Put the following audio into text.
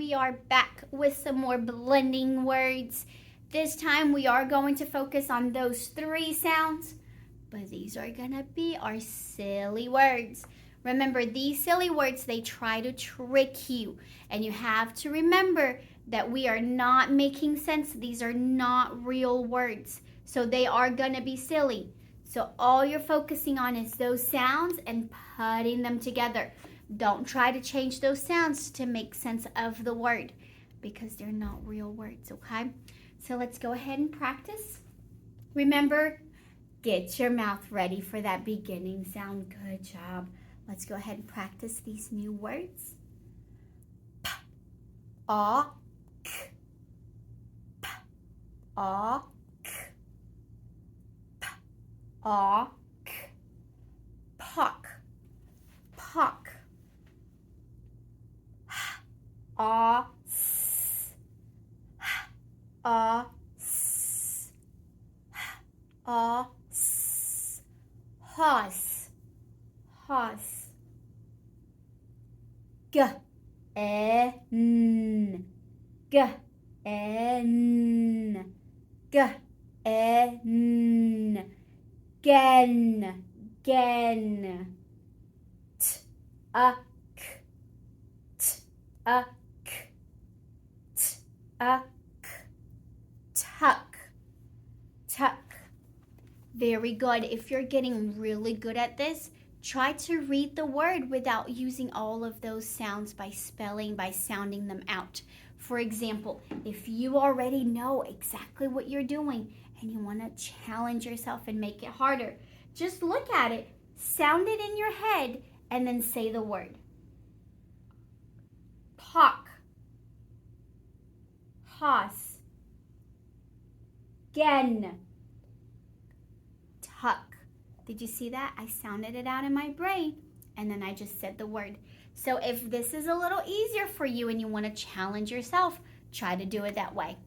we are back with some more blending words. This time we are going to focus on those 3 sounds, but these are gonna be our silly words. Remember, these silly words, they try to trick you, and you have to remember that we are not making sense. These are not real words, so they are gonna be silly. So all you're focusing on is those sounds and putting them together. Don't try to change those sounds to make sense of the word because they're not real words, okay? So let's go ahead and practice. Remember, get your mouth ready for that beginning sound. Good job. Let's go ahead and practice these new words. P, A, K. P, A, K. P, A, K. Pock, pock. A, S. A, S. A, S. Horse, horse. G, E, N. G, E, N. G, E, N. Gen, gen. T, A, K. T, A, K. T, A, K. Tuck, tuck. Very good. If you're getting really good at this, try to read the word without using all of those sounds by spelling, by sounding them out. For example, if you already know exactly what you're doing and you want to challenge yourself and make it harder, just look at it, sound it in your head, and then say the word. Pock, hoss, gen, tuck. Did you see that? I sounded it out in my brain and then I just said the word. So if this is a little easier for you and you want to challenge yourself, try to do it that way.